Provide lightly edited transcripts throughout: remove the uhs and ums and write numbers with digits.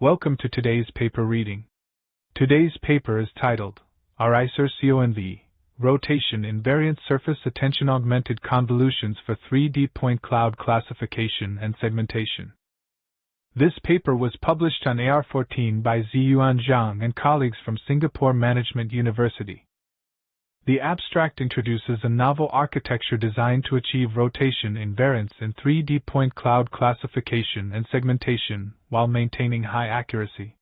Welcome to today's paper reading. Today's paper is titled, RISurConv, Rotation Invariant Surface Attention-Augmented Convolutions for 3D Point Cloud Classification and Segmentation. This paper was published on AR14 by Zhiyuan Zhang and colleagues from Singapore Management University. The abstract introduces a novel architecture designed to achieve rotation invariance in 3D point cloud classification and segmentation while maintaining high accuracy.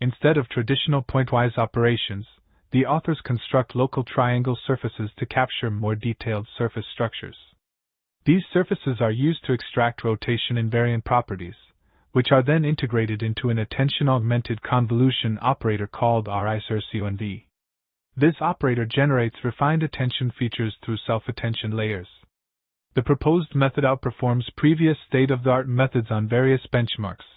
Instead of traditional pointwise operations, the authors construct local triangle surfaces to capture more detailed surface structures. These surfaces are used to extract rotation invariant properties, which are then integrated into an attention-augmented convolution operator called RISurConv. This operator generates refined attention features through self-attention layers. The proposed method outperforms previous state-of-the-art methods on various benchmarks,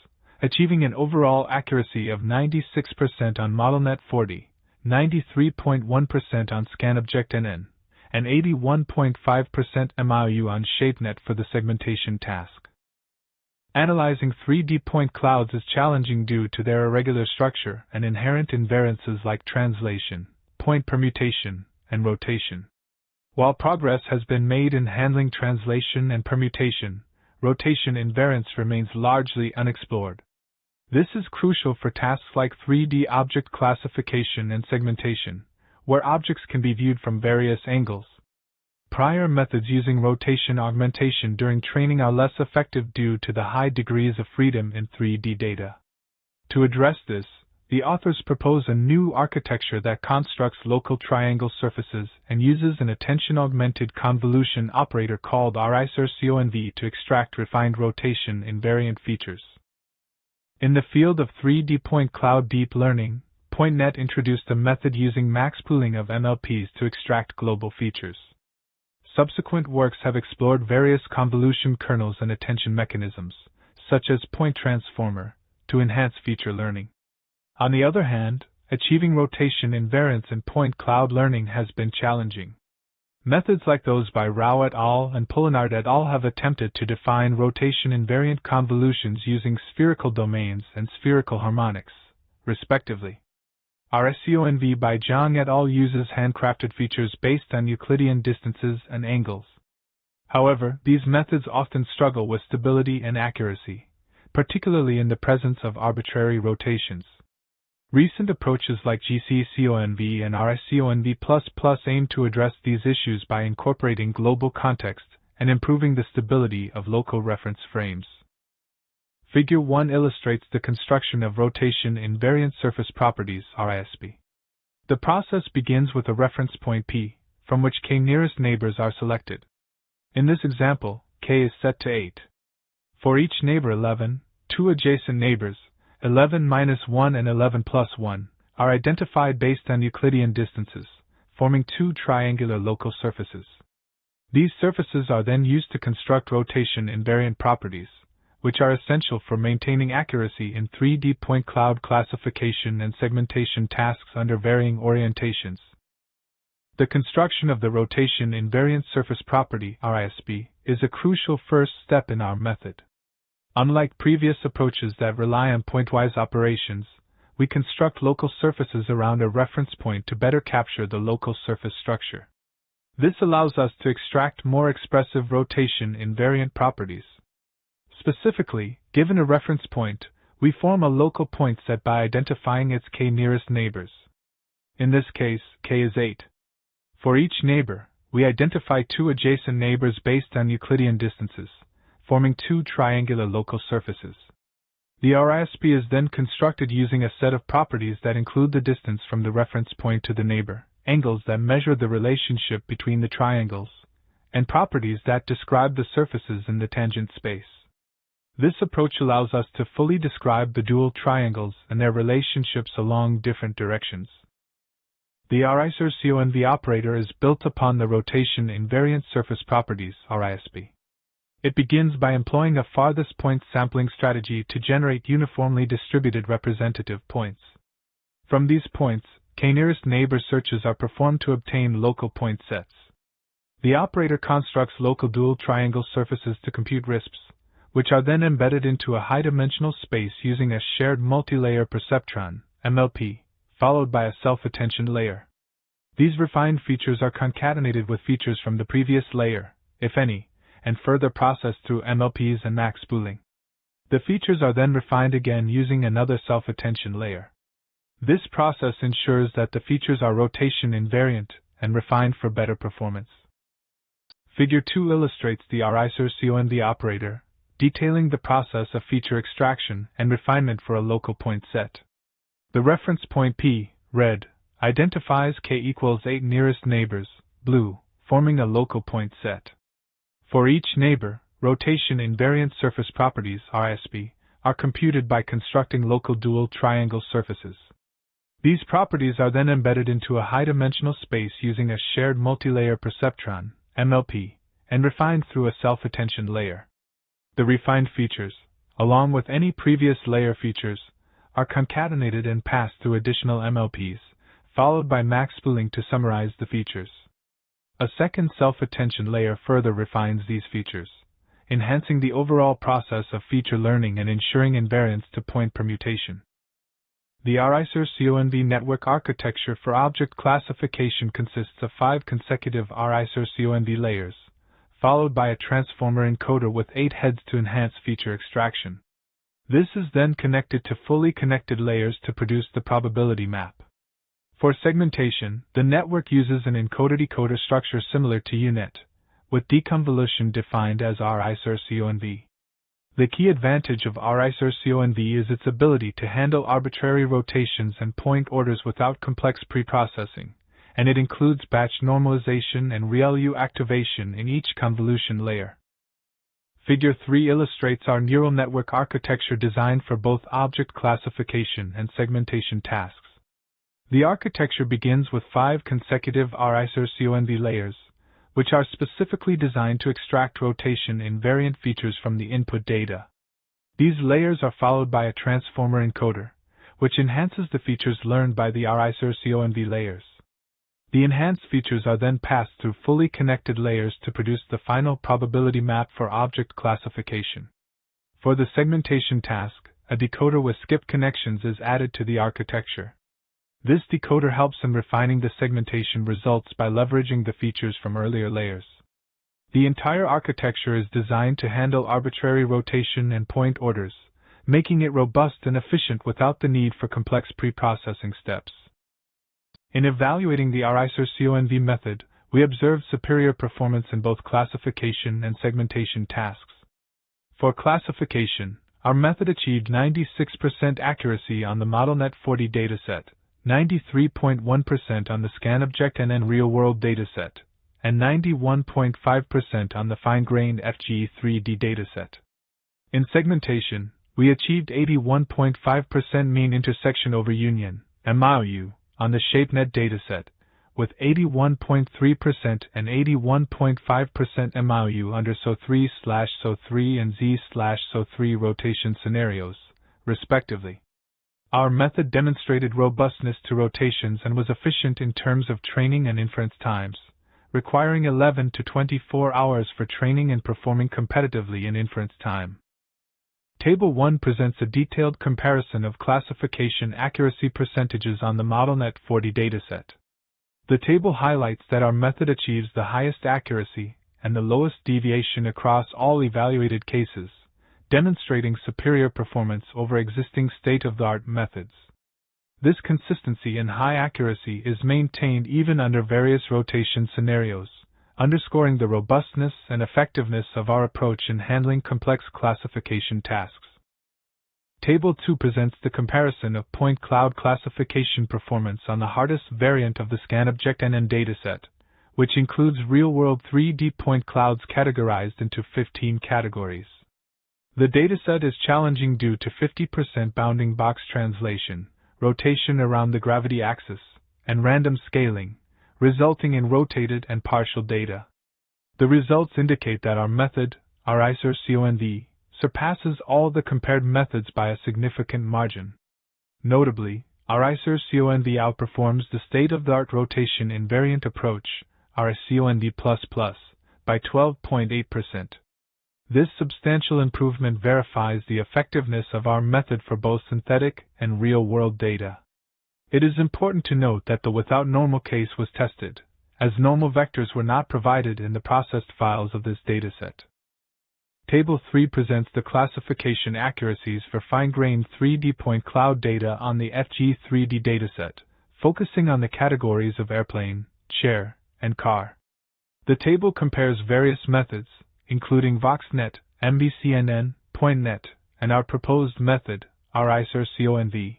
achieving an overall accuracy of 96% on ModelNet 40, 93.1% on ScanObjectNN, and 81.5% MIU on ShapeNet for the segmentation task. Analyzing 3D point clouds is challenging due to their irregular structure and inherent invariances like translation, point permutation, and rotation. While progress has been made in handling translation and permutation, rotation invariance remains largely unexplored. This is crucial for tasks like 3D object classification and segmentation, where objects can be viewed from various angles. Prior methods using rotation augmentation during training are less effective due to the high degrees of freedom in 3D data. To address this, the authors propose a new architecture that constructs local triangle surfaces and uses an attention-augmented convolution operator called RISurConv to extract refined rotation invariant features. In the field of 3D point cloud deep learning, PointNet introduced a method using max pooling of MLPs to extract global features. Subsequent works have explored various convolution kernels and attention mechanisms, such as point transformer, to enhance feature learning. On the other hand, achieving rotation invariance in point cloud learning has been challenging. Methods like those by Rao et al. And Poulenard et al. Have attempted to define rotation invariant convolutions using spherical domains and spherical harmonics, respectively. RISurConv by Zhang et al. Uses handcrafted features based on Euclidean distances and angles. However, these methods often struggle with stability and accuracy, particularly in the presence of arbitrary rotations. Recent approaches like GCConv and RISurConv++ aim to address these issues by incorporating global context and improving the stability of local reference frames. Figure 1 illustrates the construction of rotation invariant surface properties (RISP). The process begins with a reference point P, from which k nearest neighbors are selected. In this example, k is set to 8. For each neighbor 11, two adjacent neighbors, 11-1 and 11+1, are identified based on Euclidean distances, forming two triangular local surfaces. These surfaces are then used to construct rotation invariant properties, which are essential for maintaining accuracy in 3D point cloud classification and segmentation tasks under varying orientations. The construction of the rotation invariant surface property (RISP) is a crucial first step in our method. Unlike previous approaches that rely on pointwise operations, we construct local surfaces around a reference point to better capture the local surface structure. This allows us to extract more expressive rotation invariant properties. Specifically, given a reference point, we form a local point set by identifying its k nearest neighbors. In this case, k is 8. For each neighbor, we identify two adjacent neighbors based on Euclidean distances, forming two triangular local surfaces. The RISP is then constructed using a set of properties that include the distance from the reference point to the neighbor, angles that measure the relationship between the triangles, and properties that describe the surfaces in the tangent space. This approach allows us to fully describe the dual triangles and their relationships along different directions. The RISurConv operator is built upon the rotation invariant surface properties (RISP). It begins by employing a farthest point sampling strategy to generate uniformly distributed representative points. From these points, k-nearest neighbor searches are performed to obtain local point sets. The operator constructs local dual triangle surfaces to compute RISPs, which are then embedded into a high-dimensional space using a shared multi-layer perceptron, MLP, followed by a self-attention layer. These refined features are concatenated with features from the previous layer, if any, and further processed through MLPs and max spooling. The features are then refined again using another self-attention layer. This process ensures that the features are rotation invariant and refined for better performance. Figure 2 illustrates the RISurConv operator, detailing the process of feature extraction and refinement for a local point set. The reference point P, red, identifies k equals 8 nearest neighbors, blue, forming a local point set. For each neighbor, rotation invariant surface properties, RISP, are computed by constructing local dual triangle surfaces. These properties are then embedded into a high-dimensional space using a shared multilayer perceptron, MLP, and refined through a self-attention layer. The refined features, along with any previous layer features, are concatenated and passed through additional MLPs, followed by max spooling to summarize the features. A second self-attention layer further refines these features, enhancing the overall process of feature learning and ensuring invariance to point permutation. The RISurConv network architecture for object classification consists of 5 consecutive RISurConv layers, followed by a transformer encoder with 8 heads to enhance feature extraction. This is then connected to fully connected layers to produce the probability map. For segmentation, the network uses an encoder-decoder structure similar to UNet, with deconvolution defined as RISurConv. The key advantage of RISurConv is its ability to handle arbitrary rotations and point orders without complex preprocessing, and it includes batch normalization and ReLU activation in each convolution layer. Figure 3 illustrates our neural network architecture designed for both object classification and segmentation tasks. The architecture begins with 5 consecutive RISurConv layers, which are specifically designed to extract rotation invariant features from the input data. These layers are followed by a transformer encoder, which enhances the features learned by the RISurConv layers. The enhanced features are then passed through fully connected layers to produce the final probability map for object classification. For the segmentation task, a decoder with skip connections is added to the architecture. This decoder helps in refining the segmentation results by leveraging the features from earlier layers. The entire architecture is designed to handle arbitrary rotation and point orders, making it robust and efficient without the need for complex preprocessing steps. In evaluating the RISurConv method, we observed superior performance in both classification and segmentation tasks. For classification, our method achieved 96% accuracy on the ModelNet 40 dataset, 93.1% on the ScanObjectNN real-world dataset, and 91.5% on the fine-grained FGE3D dataset. In segmentation, we achieved 81.5% mean intersection over union, MIU, on the ShapeNet dataset, with 81.3% and 81.5% MIU under SO3/SO3 and Z/SO3 rotation scenarios, respectively. Our method demonstrated robustness to rotations and was efficient in terms of training and inference times, requiring 11 to 24 hours for training and performing competitively in inference time. Table 1 presents a detailed comparison of classification accuracy percentages on the ModelNet 40 dataset. The table highlights that our method achieves the highest accuracy and the lowest deviation across all evaluated cases, demonstrating superior performance over existing state-of-the-art methods. This consistency and high accuracy is maintained even under various rotation scenarios, underscoring the robustness and effectiveness of our approach in handling complex classification tasks. Table 2 presents the comparison of point cloud classification performance on the hardest variant of the ScanObjectNN dataset, which includes real-world 3D point clouds categorized into 15 categories. The dataset is challenging due to 50% bounding box translation, rotation around the gravity axis, and random scaling, resulting in rotated and partial data. The results indicate that our method, RISurConv, surpasses all the compared methods by a significant margin. Notably, RISurConv outperforms the state-of-the-art rotation invariant approach, RISConv++, by 12.8%. This substantial improvement verifies the effectiveness of our method for both synthetic and real-world data. It is important to note that the without normal case was tested, as normal vectors were not provided in the processed files of this dataset. Table 3 presents the classification accuracies for fine-grained 3D point cloud data on the FG3D dataset, focusing on the categories of airplane, chair, and car. The table compares various methods, including VoxNet, MBCNN, PointNet, and our proposed method, RISurConv.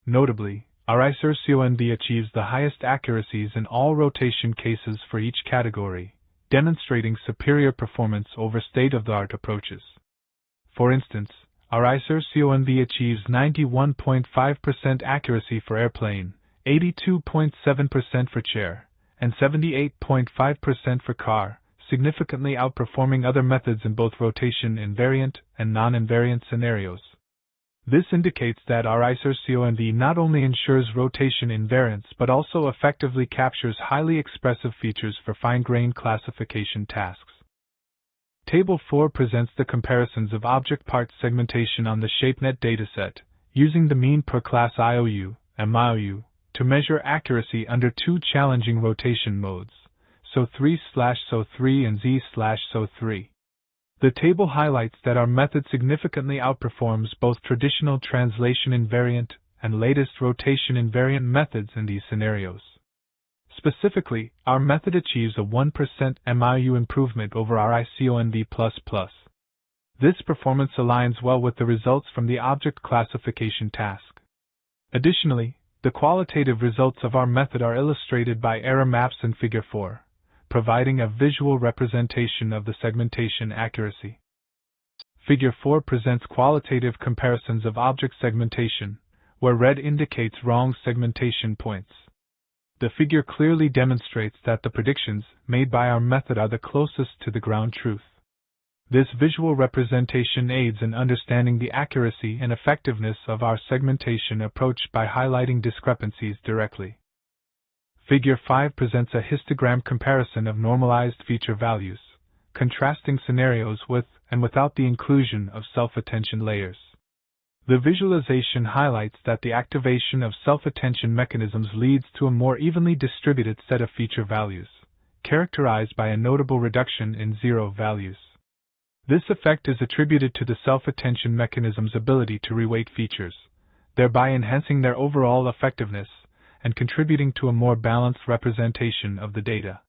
Notably, RISurConv achieves the highest accuracies in all rotation cases for each category, demonstrating superior performance over state-of-the-art approaches. For instance, RISurConv achieves 91.5% accuracy for airplane, 82.7% for chair, and 78.5% for car, significantly outperforming other methods in both rotation invariant and non-invariant scenarios. This indicates that RISurConv not only ensures rotation invariance but also effectively captures highly expressive features for fine-grained classification tasks. Table 4 presents the comparisons of object part segmentation on the ShapeNet dataset, using the mean per class IOU, MIOU, to measure accuracy under two challenging rotation modes, SO3/SO3 and Z/SO3. The table highlights that our method significantly outperforms both traditional translation invariant and latest rotation invariant methods in these scenarios. Specifically, our method achieves a 1% MIU improvement over RISurConv++. This performance aligns well with the results from the object classification task. Additionally, the qualitative results of our method are illustrated by error maps in Figure 4, providing a visual representation of the segmentation accuracy. Figure 4 presents qualitative comparisons of object segmentation, where red indicates wrong segmentation points. The figure clearly demonstrates that the predictions made by our method are the closest to the ground truth. This visual representation aids in understanding the accuracy and effectiveness of our segmentation approach by highlighting discrepancies directly. Figure 5 presents a histogram comparison of normalized feature values, contrasting scenarios with and without the inclusion of self-attention layers. The visualization highlights that the activation of self-attention mechanisms leads to a more evenly distributed set of feature values, characterized by a notable reduction in zero values. This effect is attributed to the self-attention mechanism's ability to reweight features, thereby enhancing their overall effectiveness and contributing to a more balanced representation of the data.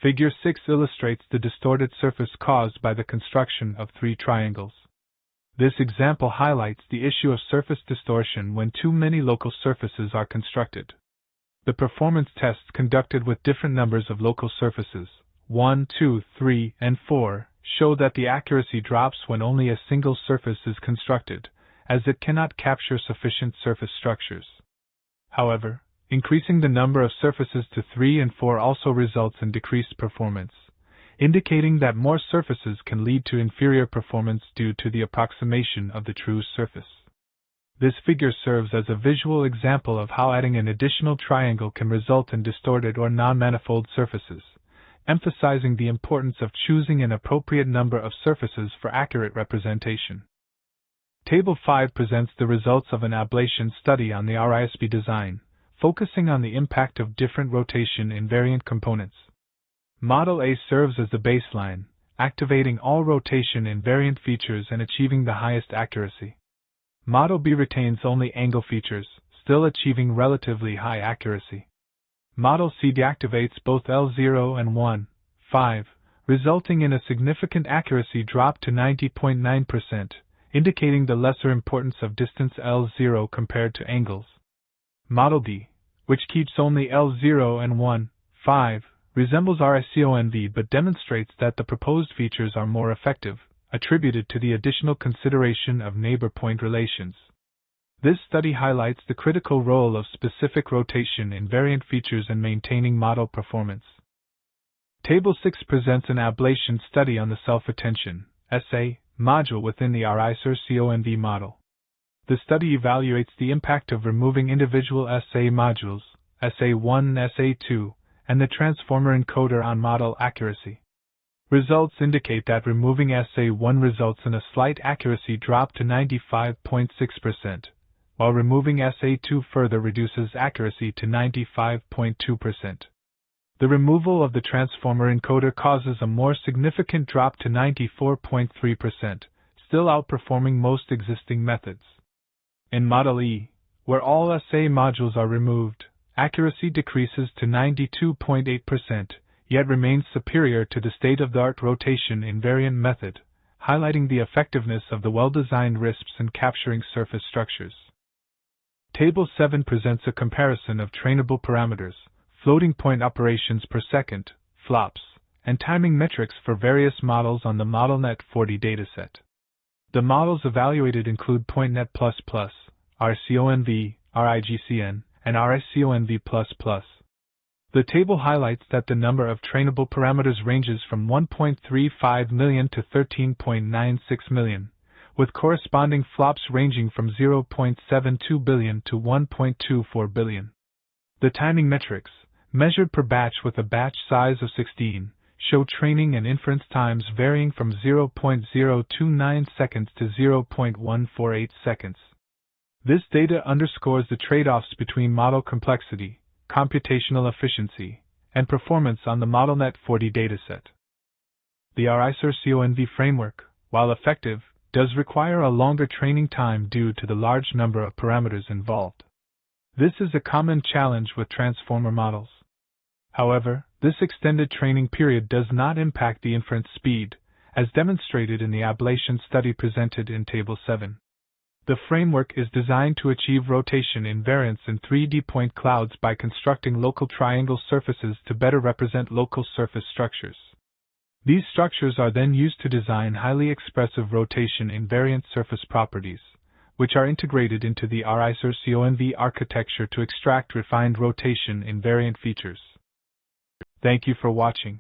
Figure 6 illustrates the distorted surface caused by the construction of three triangles. This example highlights the issue of surface distortion when too many local surfaces are constructed. The performance tests conducted with different numbers of local surfaces, 1, 2, 3, and 4, show that the accuracy drops when only a single surface is constructed, as it cannot capture sufficient surface structures. However, increasing the number of surfaces to 3 and 4 also results in decreased performance, indicating that more surfaces can lead to inferior performance due to the approximation of the true surface. This figure serves as a visual example of how adding an additional triangle can result in distorted or non-manifold surfaces, emphasizing the importance of choosing an appropriate number of surfaces for accurate representation. Table 5 presents the results of an ablation study on the RISB design, focusing on the impact of different rotation invariant components. Model A serves as the baseline, activating all rotation invariant features and achieving the highest accuracy. Model B retains only angle features, still achieving relatively high accuracy. Model C deactivates both L0 and 1.5, resulting in a significant accuracy drop to 90.9%. Indicating the lesser importance of distance L0 compared to angles. Model D, which keeps only L0 and 1.5, resembles RISurConv but demonstrates that the proposed features are more effective, attributed to the additional consideration of neighbor point relations. This study highlights the critical role of specific rotation invariant features in maintaining model performance. Table 6 presents an ablation study on the self-attention SA module within the RISurConv model. The study evaluates the impact of removing individual SA modules, SA1 and SA2, and the transformer encoder on model accuracy. Results indicate that removing SA1 results in a slight accuracy drop to 95.6%, while removing SA2 further reduces accuracy to 95.2%. The removal of the transformer encoder causes a more significant drop to 94.3%, still outperforming most existing methods. In Model E, where all SA modules are removed, accuracy decreases to 92.8%, yet remains superior to the state-of-the-art rotation invariant method, highlighting the effectiveness of the well-designed RISPs in capturing surface structures. Table 7 presents a comparison of trainable parameters, floating point operations per second, flops, and timing metrics for various models on the ModelNet 40 dataset. The models evaluated include PointNet++, RISconv, RIGCN, and RISconv++. The table highlights that the number of trainable parameters ranges from 1.35 million to 13.96 million, with corresponding flops ranging from 0.72 billion to 1.24 billion. The timing metrics, measured per batch with a batch size of 16, show training and inference times varying from 0.029 seconds to 0.148 seconds. This data underscores the trade-offs between model complexity, computational efficiency, and performance on the ModelNet 40 dataset. The RISurConv framework, while effective, does require a longer training time due to the large number of parameters involved. This is a common challenge with transformer models. However, this extended training period does not impact the inference speed, as demonstrated in the ablation study presented in Table 7. The framework is designed to achieve rotation invariance in 3D point clouds by constructing local triangle surfaces to better represent local surface structures. These structures are then used to design highly expressive rotation invariant surface properties, which are integrated into the RISurConv architecture to extract refined rotation invariant features. Thank you for watching.